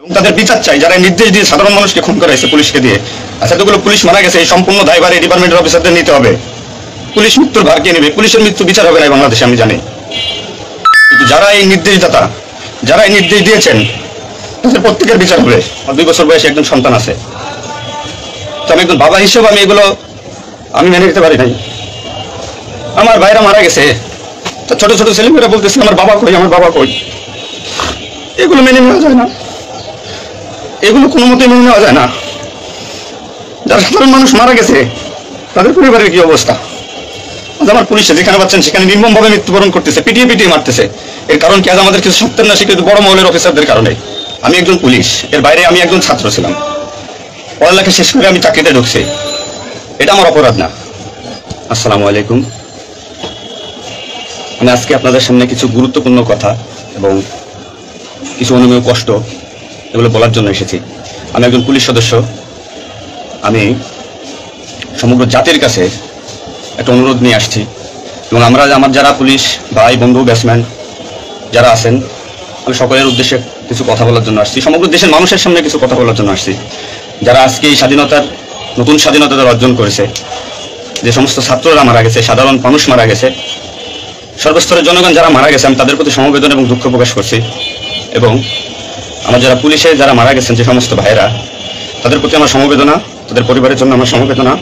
এবং তাদের বিচার চাই যারা নির্দেশ দিয়ে সাধারণ মানুষকে খুন করাইছে পুলিশকে দিয়ে। আচ্ছা, এতগুলো পুলিশ মারা গেছে, এই সম্পূর্ণ দায়ভার এই ডিপার্টমেন্টের অফিসারদের নিতে হবে। পুলিশ মৃত্যুর ভার কে নেবে? পুলিশের মৃত্যু বিচার হবে না বাংলাদেশে, আমি জানি। কিন্তু যারা এই নির্দেশদাতা, যারা এই নির্দেশ দিয়েছেন, তাদের প্রত্যেকের বিচার হবে। আমার 2 বছর বয়সে একজন সন্তান আছে, তো আমি একজন বাবা হিসেবে আমি মেনে নিতে পারি নাই। আমার ভাইরা মারা গেছে, তা ছোট ছোট ছেলেমেয়েরা বলতেছে আমার বাবা কই, আমার বাবা কই। এগুলো মেনে নেওয়া যায় না, এগুলো কোনো মতেই মেনে নেওয়া যায় না। যারা সাধারণ মানুষ মারা গেছে তাদের পরিবারের কি অবস্থা? আমার পুলিশে যেখানে পাচ্ছেন সেখানে নির্মমভাবে মৃত্যুবরণ করতেছে, পিটিয়ে পিটিয়ে মারতেছে। এর কারণ কি? আজ আমাদের কিছু সত্যের না স্বীকৃত বড় মহলের অফিসারদের কারণে। আমি একজন পুলিশ, এর বাইরে আমি একজন ছাত্র ছিলাম। পড়ালেখা শেষ করে আমি চাকরিতে ঢুকছি, এটা আমার অপরাধ না। আসসালামু আলাইকুম। আমি আজকে আপনাদের সামনে কিছু গুরুত্বপূর্ণ কথা এবং কিছু অনুমেয় কষ্ট এগুলো বলার জন্য এসেছি। আমি একজন পুলিশ সদস্য। আমি সমগ্র জাতির কাছে একটা অনুরোধ নিয়ে আসছি, এবং আমার যারা পুলিশ ভাই বন্ধু ব্যাটসম্যান যারা আছেন, আমি সকলের উদ্দেশ্যে কিছু কথা বলার জন্য আসছি। সমগ্র দেশের মানুষের সামনে কিছু কথা বলার জন্য আসছি। যারা আজকে এই নতুন স্বাধীনতা অর্জন করেছে, যে সমস্ত ছাত্ররা মারা গেছে, সাধারণ মানুষ মারা গেছে, সর্বস্তরের জনগণ যারা মারা গেছে, আমি তাদের প্রতি সমবেদনা এবং দুঃখ প্রকাশ করছি। এবং আমার যারা পুলিশে যারা মারা গেছেন, যে সমস্ত ভাইরা, তাদের প্রতি আমার সমবেদনা, তাদের পরিবারের জন্য আমার সমবেদনা।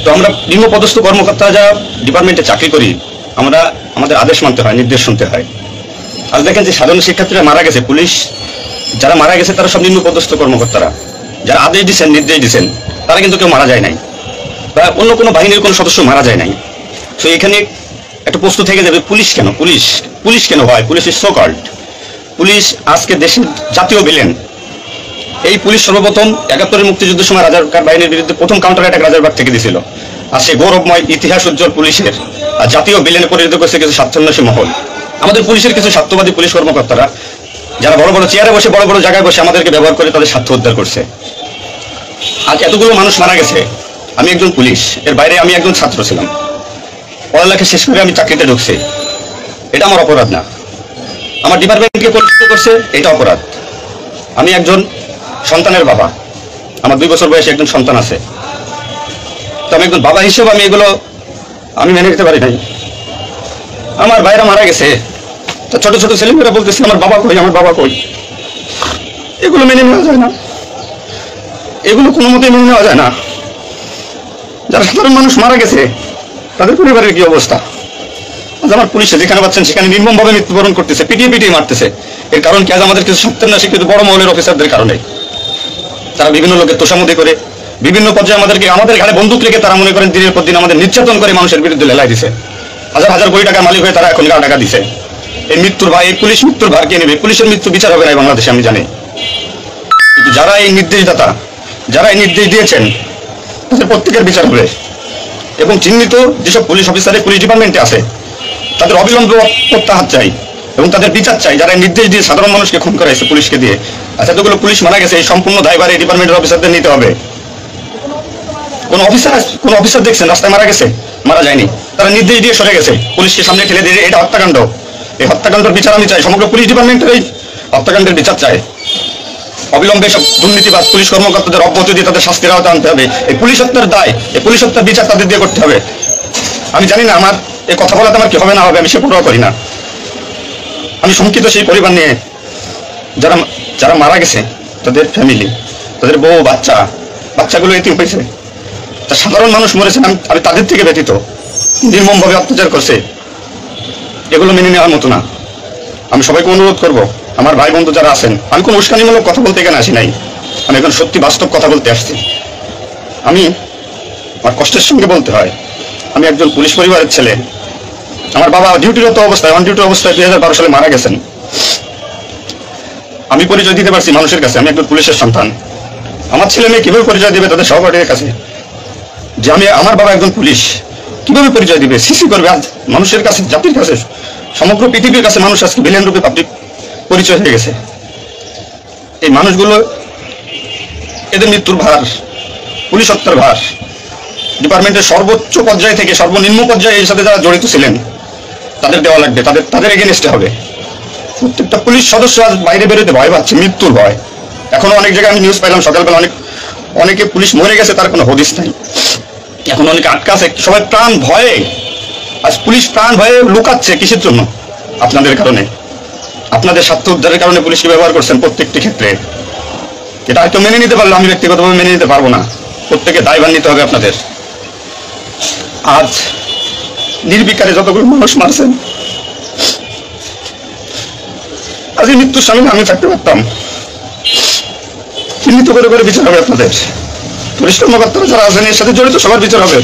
তো আমরা নিম্নপদস্থ কর্মকর্তা যারা ডিপার্টমেন্টে চাকরি করি, আমাদের আদেশ মানতে হয়, নির্দেশ শুনতে হয়। আজ দেখেন যে সাধারণ শিক্ষার্থীরা মারা গেছে, পুলিশ যারা মারা গেছে তারা সব নিম্নপদস্থ কর্মকর্তারা, যারা আদেশ দিচ্ছেন, নির্দেশ দিচ্ছেন, তারা কিন্তু কেউ মারা যায় নাই, বা অন্য কোনো বাহিনীর কোনো সদস্য মারা যায় নাই। তো এখানে একটা প্রশ্ন থেকে যাবে, পুলিশ কেন? পুলিশ কেন হয়? Police is so called. Police আজকে দেশের জাতীয় ভিলেন। এই পুলিশ সর্বপ্রথম 71-এর মুক্তিযুদ্ধের সময় রাজাকার বাহিনীর বিরুদ্ধে প্রথম কাউন্টার অ্যাটাক রাজারবাগ থেকে দিয়েছিল। আর সেই গৌরবময় ইতিহাস উজ্জ্বল পুলিশের আর জাতীয় ভিলেনে পরিণত করেছে কিছু স্বার্থান্বেষী মহল। আমাদের পুলিশের কিছু স্বার্থবাদী পুলিশ কর্মকর্তারা, যারা বড় বড় চেয়ারে বসে, বড় বড় জায়গায় বসে আমাদেরকে ব্যবহার করে তাদের স্বার্থ উদ্ধার করছে। আজ এতগুলো মানুষ মারা গেছে, আমি একজন পুলিশ, এর বাইরে আমি একজন ছাত্র ছিলাম। পড়ালেখা শেষ করে আমি চাকরিতে ঢুকছি, এটা আমার অপরাধ না। আমার ডিপার্টমেন্টকে পরিচিত করছে, এটা অপরাধ। আমি একজন সন্তানের বাবা, আমার 2 বছর বয়সে একজন সন্তান আছে, তো আমি একজন বাবা হিসেবে আমি মেনে নিতে পারি নাই। আমার ভাইরা মারা গেছে, তো ছোট ছোট ছেলেমেয়েরা বলতেছে আমার বাবা কই, আমার বাবা কই। এগুলো মেনে নেওয়া যায় না, এগুলো কোনো মতেই মেনে নেওয়া যায় না। যারা সাধারণ মানুষ মারা গেছে তাদের পরিবারের কি অবস্থা? আজ আমার পুলিশে যেখানে পাচ্ছেন সেখানে নির্মমভাবে মৃত্যুবরণ করতেছে, পিটিয়ে পিটিয়ে মারতেছে। এর কারণ কি? আজ আমাদের কিছু সত্যের না স্বীকৃত বড় মহলের অফিসারদের কারণে। তারা বিভিন্ন লোকের তোষামোদি করে, বিভিন্ন পর্যায়ে আমাদের ঘাড়ে বন্দুক রেখে তারা মনে করেন দিনের পর দিন আমাদের নির্যাতন করে মানুষের বিরুদ্ধে লেলাই দিছে। হাজার হাজার কোটি টাকার মালিক হয়ে তারা এখন টাকা দিছে। এই মৃত্যুর ভার, এই পুলিশ মৃত্যুর ভার কে নেবে? পুলিশের মৃত্যু বিচার হবে না বাংলাদেশে, আমি জানি। কিন্তু যারা এই নির্দেশদাতা, যারা এই নির্দেশ দিয়েছেন, তাদের প্রত্যেকের বিচার হবে। এবং চিহ্নিত যেসব পুলিশ অফিসারের পুলিশ ডিপার্টমেন্টে আছে, তাদের অবিলম্বে প্রত্যাহার চাই এবং তাদের বিচার চাই যারা নির্দেশ দিয়ে সাধারণ মানুষকে খুন করাইছে পুলিশকে দিয়ে। আচ্ছা, এতগুলো পুলিশ মারা গেছে, এই সম্পূর্ণ দায়ভার এই ডিপার্টমেন্টের অফিসারদের নিতে হবে। কোন অফিসার দেখছেন রাস্তায় মারা গেছে? মারা যায়নি, তারা নির্দেশ দিয়ে সরে গেছে, পুলিশকে সামনে ঠেলে দিয়ে এটা হত্যাকাণ্ড। এই হত্যাকাণ্ডের বিচার আমি চাই, সমগ্র পুলিশ ডিপার্টমেন্টের এই হত্যাকাণ্ডের বিচার চাই। অবিলম্বে সব দুর্নীতিবাজ পুলিশ কর্মকর্তাদের অব্যাহতি দিয়ে তাদের শাস্তির আওতায় আনতে হবে। এই পুলিশ হত্যার দায়, এই পুলিশ হত্যার বিচার তাদের দিয়ে করতে হবে। আমি জানি না আমার এই কথা বলাতে আমার কি হবে না হবে, আমি সে পরোয়া করি না। আমি শঙ্কিত সেই পরিবার নিয়ে, যারা মারা গেছে, তাদের ফ্যামিলি, তাদের বউ বাচ্চাগুলো এতিম হয়েছে, তা সাধারণ মানুষ মরেছেন, আমি তাদের থেকে ব্যতীত। নির্মমভাবে অত্যাচার করছে, এগুলো মেনে নেওয়ার মতো না। আমি সবাইকে অনুরোধ করব, আমার ভাই বন্ধু যারা আছেন, আমি কোনো উস্কানিমূলক কথা বলতে এখানে আসি নাই, আমি এখন সত্যি বাস্তব কথা বলতে আসছি। আমার কষ্টের সঙ্গে বলতে হয়, আমি একজন পুলিশ পরিবারের ছেলে। আমার বাবা অন ডিউটি অবস্থায় 2012 সালে মারা গেছেন। আমি পরিচয় দিতে পারছি মানুষের কাছে, আমি একজন পুলিশের সন্তান। আমার ছেলে মেয়ে কিভাবে পরিচয় দিবে তাদের সহপাঠীদের কাছে যে আমার বাবা একজন পুলিশ? কিভাবে পরিচয় দিবে? সিসি করবে? আজ মানুষের কাছে, জাতির কাছে, সমগ্র পৃথিবীর কাছে মানুষ আজকে ভিলেন রূপে পাবলিক পরিচয় হয়ে গেছে। এই মানুষগুলো, এদের মৃত্যুর ভার, পুলিশ হত্যার ভার ডিপার্টমেন্টের সর্বোচ্চ পর্যায় থেকে সর্বনিম্ন পর্যায়ে এর সাথে যারা জড়িত ছিলেন তাদের দেওয়া লাগবে, তাদের এগেনস্টে হবে। প্রত্যেকটা পুলিশ সদস্য আজ বাইরে বেরোতে ভয় পাচ্ছে, মৃত্যুর ভয়। এখনো অনেক জায়গায় আমি নিউজ পাইলাম সকালবেলা, অনেকে পুলিশ মরে গেছে, তার কোনো হদিস নাই। এখন অনেকে আটকা আছে, সবাই প্রাণ ভয়ে, আজ পুলিশ প্রাণ ভয়ে লুকাচ্ছে। কিসের জন্য? আপনাদের কারণে, আপনাদের স্বার্থ উদ্ধারের কারণে পুলিশকে ব্যবহার করছেন প্রত্যেকটি ক্ষেত্রে। এটা হয়তো মেনে নিতে পারলো, আমি ব্যক্তিগতভাবে মেনে নিতে পারবো না। প্রত্যেকে দায়ভার নিতে হবে আপনাদের। আজ নির্বিকারে যতগুলো মানুষ মারছেন, আজ এই মৃত্যুর সামনে আমি থাকতে পারতাম। চিহ্নিত করে করে বিচার হবে আপনাদের। পুলিশ কর্মকর্তারা যারা আছেন এর সাথে জড়িত সবার বিচার হবে,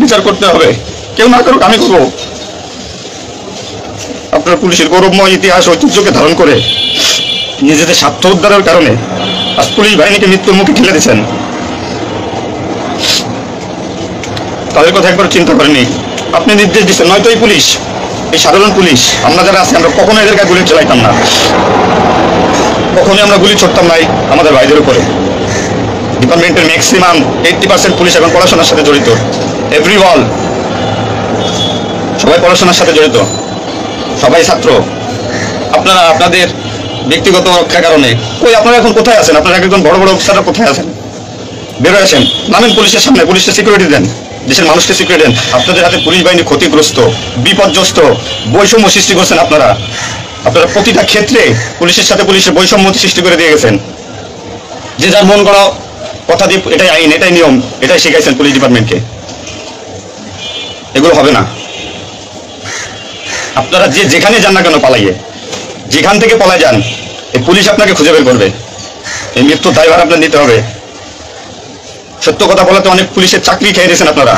বিচার করতে হবে। কেউ না করুক, আমি করবো। আপনার পুলিশের গৌরবময় ইতিহাস ঐতিহ্যকে ধারণ করে নিজেদের স্বার্থ উদ্ধারের কারণে আজ পুলিশ বাহিনীকে মৃত্যুর মুখে ঠেলে দিচ্ছেন। তাদের কথা একবার চিন্তা করেনি। আপনি নির্দেশ দিচ্ছেন, নয়তো এই পুলিশ, এই সাধারণ পুলিশ, আমরা যারা আছি, আমরা কখনো এদের গায়ে গুলি চালাইতাম না, কখনোই আমরা গুলি ছড়তাম নাই আমাদের ভাইদের উপরে। ডিপার্টমেন্টের ম্যাক্সিমাম 80% পুলিশ এখন পড়াশোনার সাথে জড়িত। এভরিওয়াল, সবাই পড়াশোনার সাথে জড়িত, সবাই ছাত্র। আপনারা আপনাদের ব্যক্তিগত রক্ষার কারণে কই, আপনারা এখন কোথায় আছেন? আপনারা একজন বড় বড় অফিসাররা কোথায় আছেন? বেরোয় আসেন, নামেন পুলিশের সামনে, পুলিশকে সিকিউরিটি দেন, দেশের মানুষকে সিকিউরিটি দেন। আপনাদের হাতে পুলিশ বাহিনী ক্ষতিগ্রস্ত, বিপর্যস্ত, বৈষম্য সৃষ্টি করছেন আপনারা। আপনারা প্রতিটা ক্ষেত্রে পুলিশের সাথে পুলিশের বৈষম্য সৃষ্টি করে দিয়ে গেছেন। যে যার মন করা কথা দিয়ে, এটাই আইন, এটাই নিয়ম, এটাই শিখাইছেন পুলিশ ডিপার্টমেন্টকে। এগুলো হবে না। আপনারা যে যেখানে যান না কেন পালাইয়ে, যেখান থেকে পলায় যান, এই পুলিশ আপনাকে খুঁজে বের করবে। এই মৃত্যুর দায়ভার আপনার নিতে হবে। সত্য কথা বলাতে অনেক পুলিশের চাকরি খেয়ে দিয়েছেন আপনারা।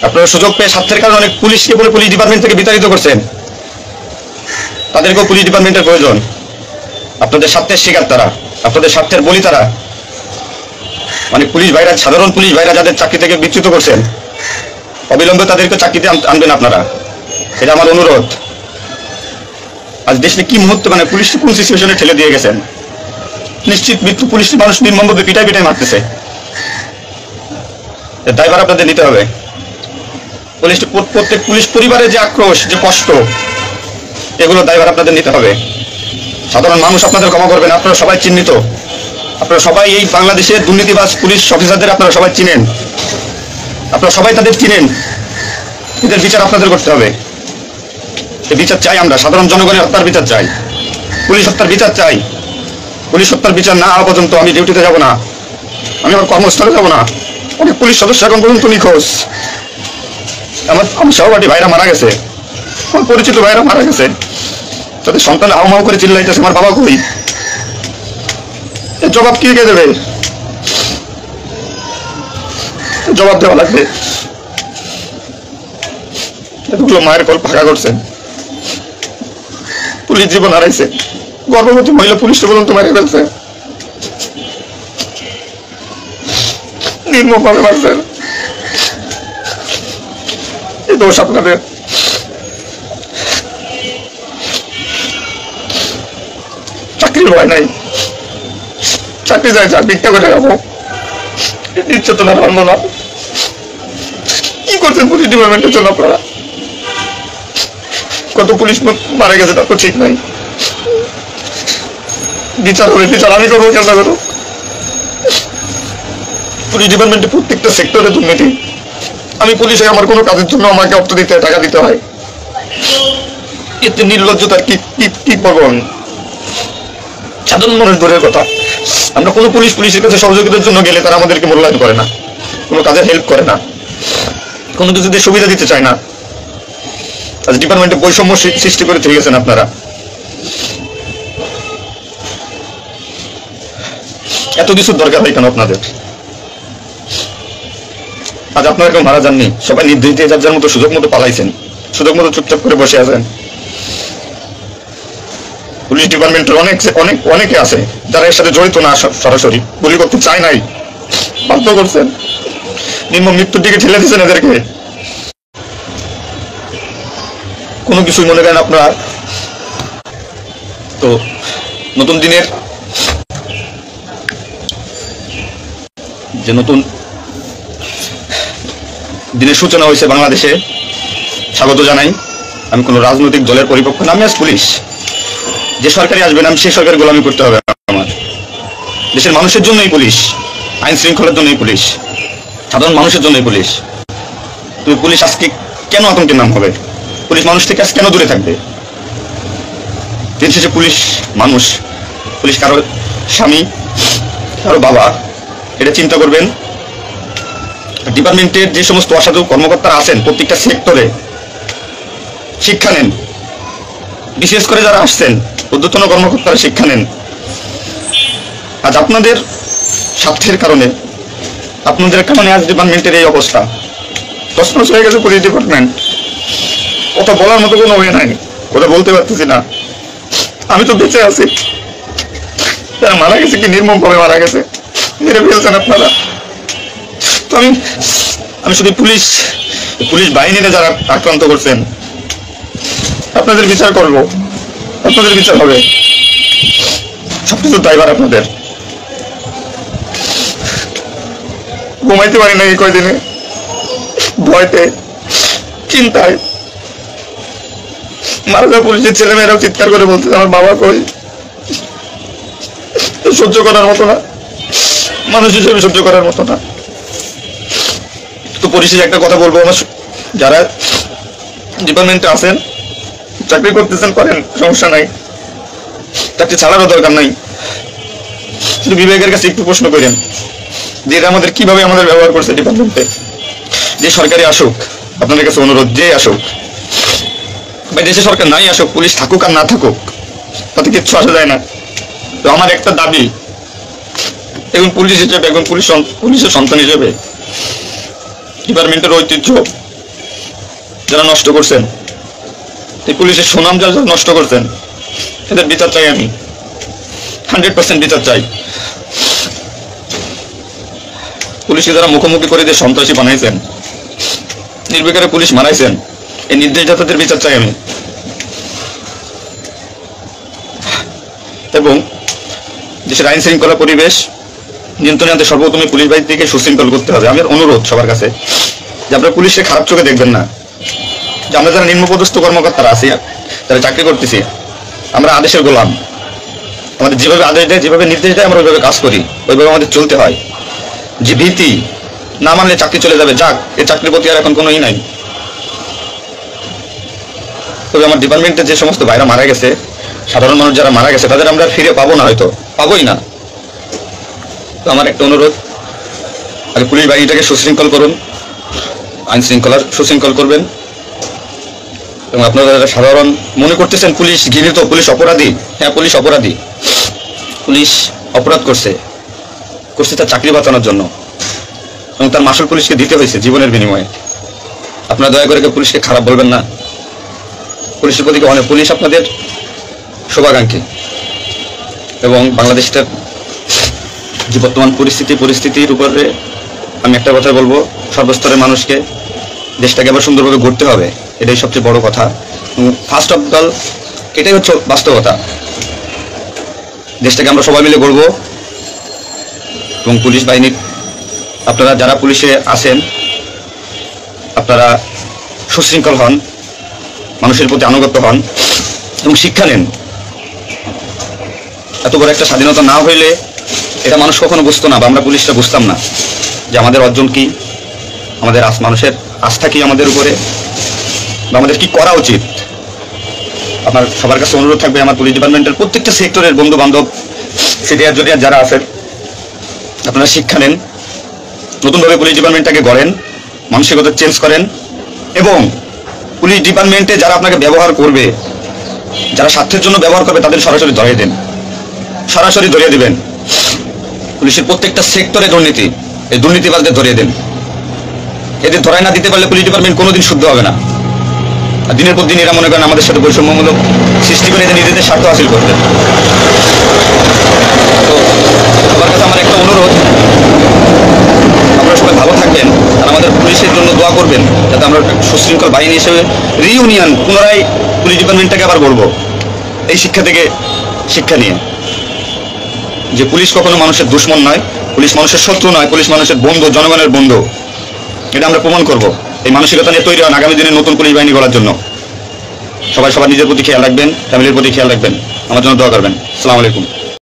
আপনারা সুযোগ পেয়ে স্বার্থের কারণে অনেক পুলিশকে বলে পুলিশ ডিপার্টমেন্ট থেকে বিতাড়িত করছেন। তাদেরকেও পুলিশ ডিপার্টমেন্টের প্রয়োজন। আপনাদের স্বার্থের শিকার তারা, আপনাদের স্বার্থের বলি তারা। মানে পুলিশ ভাইরা, সাধারণ পুলিশ ভাইরা যাদের চাকরি থেকে বিচ্যুত করছেন, অবিলম্বে তাদেরকে চাকরিতে আনবেন আপনারা, এটা আমার অনুরোধ। আজ দেশে কি মুহূর্তে, মানে পুলিশকে কোন সিচুয়েশনে ঠেলে দিয়ে গেছেন। নিশ্চিত মৃত্যু, পুলিশের মানুষ নির্মমভাবে পিটাই পিটাই মারতেছে। দায়ভার আপনাদের নিতে হবে। প্রত্যেক পুলিশ পরিবারের যে আক্রোশ, যে কষ্ট, এগুলো দায়ভার আপনাদের নিতে হবে। সাধারণ মানুষ আপনাদের ক্ষমা করবেন। আপনারা সবাই চিহ্নিত, আপনারা সবাই এই বাংলাদেশের দুর্নীতিবাজ পুলিশ অফিসারদের আপনারা সবাই চিনেন, আপনারা সবাই তাদের চিনেন। এদের বিচার আপনাদের করতে হবে। এই বিচার চাই আমরা, সাধারণ জনগণের হত্যার বিচার চাই, পুলিশ হত্যার বিচার চাই। পুলিশ হত্যার বিচার না হওয়া পর্যন্ত আমি ডিউটিতে যাব না, আমি আমার কর্মস্থলে যাব না। অনেক পুলিশ সদস্য এখন পর্যন্ত নিখোঁজ। আমার সহপাঠী ভাইরা মারা গেছে, আমার পরিচিত ভাইরা মারা গেছে, তাদের সন্তান হাউমাউ করে চিল্লাইতেছে, আমার বাবা কই? এর জবাব কে দেবে? জবাব দেওয়া লাগবে। এতগুলো মায়ের কল ফাঁকা করছেন, পুলিশ জীবন হারাইছে, গর্ভবতী মহিলা পুলিশকে পর্যন্ত মারিয়ে ফেলছে, নির্মমভাবে মারছেন। এই দোষ আপনাদের। চাকরির ভয় নাই, চাকরি যায়, চাকরি ভিক্ষা করে যাবো, ইচ্ছে তো না, মানবো না। কি করছেন পুলিশ ডিপার্টমেন্টের জন্য আপনারা? কত পুলিশ মারা গেছে তা তো ঠিক নাই। বিচার হবে, বিচার আমি করবো, কেন করবো? পুলিশ ডিপার্টমেন্টে প্রত্যেকটা সেক্টরে দুর্নীতি। আমি পুলিশে আমার কোনো কাজের জন্য আমাকে অর্থ দিতে হয়, টাকা দিতে হয়। এতে নির্লজ্জতার কি করবো আমি? সাধারণ মানুষ দূরের কথা, আমরা কোনো পুলিশের কাছে সহযোগিতার জন্য গেলে তারা আমাদেরকে মূল্যায়ন করে না, কোনো কাজে হেল্প করে না, কোনো কিছুতে সুবিধা দিতে চায় না। আজ ডিপার্টমেন্টে বৈষম্য সৃষ্টি করে থেকে গেছেন আপনারা। এত কিছুর দরকার হয় কেন আপনাদের? আজ আপনারা কেউ মারা যাননি, সবাই নির্দেশ দিয়ে যার যার মতো সুযোগ মতো পালাইছেন, সুযোগ মতো চুপচাপ করে বসে আছেন। পুলিশ ডিপার্টমেন্টের অনেকে আছে যারা এর সাথে জড়িত না, সরাসরি গুলি করতে চায় নাই, বাধ্য করছেন, নির্মম মৃত্যুর দিকে ঠেলে দিচ্ছেন এদেরকে। কোনো কিছুই মনে করেন আপনারা। তো নতুন দিনের যে নতুন দিনের সূচনা হয়েছে বাংলাদেশে, স্বাগত জানাই। আমি কোনো রাজনৈতিক দলের পরিপক্ষ না, আমি আজ পুলিশ। যে সরকারি আসবেন আমি সেই সরকারের গোলামি করতে হবে আমার। দেশের মানুষের জন্যই পুলিশ, আইন শৃঙ্খলার জন্যই পুলিশ, সাধারণ মানুষের জন্যই পুলিশ। তুমি পুলিশ আজকে কেন আতঙ্কের নাম হবে? পুলিশ মানুষ থেকে আজ কেন দূরে থাকবে? দিন শেষে পুলিশ মানুষ, পুলিশ কারো স্বামী, কারো বাবা, এটা চিন্তা করবেন। ডিপার্টমেন্টের যে সমস্ত অসাধু কর্মকর্তারা আছেন প্রত্যেকটা সেক্টরে শিক্ষা নেন, বিশেষ করে যারা আসছেন ঊর্ধ্বতন কর্মকর্তারা শিক্ষা নেন। আজ আপনাদের স্বার্থের কারণে, আপনাদের কারণে আজ ডিপার্টমেন্টের এই অবস্থা। তছনছ হয়ে গেছে পুলিশ ডিপার্টমেন্ট। কথা বলার মতো কোনো ওয়ে নাই, ওটা বলতে পারতেছি না। আমি তো বেঁচে আছি, তারা মারা গেছে কি নির্মম ভাবে মারা গেছে, মেরে ফেলছেন আপনারা। তো আমি শুধু পুলিশ বাহিনীরা যারা আক্রান্ত করছেন আপনাদের বিচার করব, আপনাদের বিচার হবে, সবকিছু দায়ভার আপনাদের। ঘুমাইতে পারি না এই কয়দিনে, ভয়তে, চিন্তায়। মারা যাওয়া পুলিশের ছেলেমেয়েরাও চিৎকার করে বলছে আমার বাবা কই। সহ্য করার মতো না, মানুষ হিসেবে সহ্য করার মতো না। তো পরিশেষে একটা কথা বলবো, আমার যারা ডিপার্টমেন্টে আছেন, চাকরি করতেছেন করেন, সমস্যা নাই, চাকরি ছাড়ারও দরকার নাই। শুধু বিবেকের কাছে একটু প্রশ্ন করেন যে এরা আমাদের কিভাবে আমাদের ব্যবহার করছে ডিপার্টমেন্টে। যে সরকারি আসুক, আপনাদের কাছে অনুরোধ, যে আসুক বা দেশে সরকার নাই আসুক, পুলিশ থাকুক আর না থাকুক, তাতে কিচ্ছু আসা যায় না। তো আমার একটা দাবি, এখন পুলিশ হিসেবে, এখন পুলিশের সন্তান হিসেবে ডিপার্টমেন্টের ঐতিহ্য যারা নষ্ট করছেন, এই পুলিশের সুনাম যারা নষ্ট করছেন, এদের বিচার চাই আমি, 100% বিচার চাই। পুলিশকে যারা মুখোমুখি করে দিয়ে সন্ত্রাসী বানাইছেন, নির্বিকারে পুলিশ মারাইছেন, এই নির্দেশদাতাদের বিচার চাই আমি। এবং দেশের আইন শৃঙ্খলা পরিবেশ নিয়ন্ত্রণে আনতে সর্বপ্রথমে পুলিশ বাহিনীকে সুশৃঙ্খল করতে হবে। আমার অনুরোধ সবার কাছে যে আপনারা পুলিশকে খারাপ চোখে দেখবেন না। যে আমরা যারা নিম্নপদস্থ কর্মকর্তারা আছি, যারা চাকরি করতেছি, আমরা আদেশের গোলাম। আমাদের যেভাবে আদেশ দেয়, যেভাবে নির্দেশ দেয়, আমরা ওইভাবে কাজ করি, ওইভাবে আমাদের চলতে হয়। যে ভীতি, না মানলে চাকরি চলে যাবে, যাক, এই চাকরির প্রতি আর এখন কোনো নাই। তবে আমার ডিপার্টমেন্টে যে সমস্ত ভাইরা মারা গেছে, সাধারণ মানুষ যারা মারা গেছে, তাদের আমরা ফিরে পাবো না, হয়তো পাবোই না। তো আমার একটা অনুরোধ, আগে পুলিশ বাহিনীটাকে সুশৃঙ্খল করুন, আইন শৃঙ্খলার সুশৃঙ্খল করবেন। এবং আপনারা যারা সাধারণ মনে করতেছেন পুলিশ ঘৃণিত, পুলিশ অপরাধী, হ্যাঁ পুলিশ অপরাধী, পুলিশ অপরাধ করছে তার চাকরি বাঁচানোর জন্য, এবং তার মাসুল পুলিশকে দিতে হয়েছে জীবনের বিনিময়ে। আপনারা দয়া করে পুলিশকে খারাপ বলবেন না। পুলিশের প্রতি অনেক, পুলিশ আপনাদের শুভাকাঙ্ক্ষী। এবং বাংলাদেশটার যে বর্তমান পরিস্থিতির উপরে আমি একটা কথা বলবো, সর্বস্তরের মানুষকে দেশটাকে আবার সুন্দরভাবে গড়তে হবে, এটাই সবচেয়ে বড় কথা। ফার্স্ট অফ অল এটাই হচ্ছে বাস্তবতা। দেশটাকে আমরা সবাই মিলে গড়বো। এবং পুলিশ বাহিনীর আপনারা যারা পুলিশে আছেন, আপনারা সুশৃঙ্খল হন, মানুষের প্রতি আনুগত্য হন এবং শিক্ষা নেন। এত বড় একটা স্বাধীনতা না হইলে এটা মানুষ কখনো বুঝতো না, বা আমরা পুলিশরা বুঝতাম না যে আমাদের অর্জন কি, আমাদের মানুষের আস্থা কি আমাদের উপরে, বা আমাদের কি করা উচিত। আপনার সবার কাছে অনুরোধ থাকবে, আমার পুলিশ ডিপার্টমেন্টের প্রত্যেকটা সেক্টরের বন্ধু বান্ধব, সিনিয়র জুনিয়র যারা আছেন, আপনারা শিক্ষা নেন, নতুনভাবে পুলিশ ডিপার্টমেন্টটাকে গড়েন, মানসিকতা চেঞ্জ করেন। এবং পুলিশ ডিপার্টমেন্টে যারা আপনাকে ব্যবহার করবে, যারা স্বার্থের জন্য ব্যবহার করবে, তাদের সরাসরি ধরিয়ে দেন, সরাসরি ধরিয়ে দিবেন। পুলিশের প্রত্যেকটা সেক্টরে দুর্নীতি, এই দুর্নীতিবাজদের ধরিয়ে দেন। এদের ধরাই না দিতে পারলে পুলিশ ডিপার্টমেন্ট কোনোদিন শুদ্ধ হবে না। আর দিনের পর দিন এরা মনে করেন আমাদের সাথে বৈষম্যমূলক সৃষ্টি করে এদের নিজেদের স্বার্থ হাসিল করবে। তো সবার কাছে আমার একটা অনুরোধ, আপনারা সবাই ভালো থাকবেন আর আমাদের পুলিশের জন্য দোয়া করবেন, যাতে আমরা সুশৃঙ্খল বাহিনী হিসেবে রিইউনিয়ন পুনরায় পুলিশ ডিপার্টমেন্টটাকে আবার গড়ব। এই শিক্ষা থেকে শিক্ষা নিয়ে যে পুলিশ কখনো মানুষের দুশ্মন নয়, পুলিশ মানুষের শত্রু নয়, পুলিশ মানুষের বন্ধু, জনগণের বন্ধু। এটা আমরা প্রমাণ করব। এই মানসিকতা নিয়ে তৈরি হন আগামী দিনে নতুন পুলিশ বাহিনী গড়ার জন্য। সবাই সবার নিজের প্রতি খেয়াল রাখবেন, ফ্যামিলির প্রতি খেয়াল রাখবেন, আমার জন্য দোয়া করবেন। আসসালামু আলাইকুম।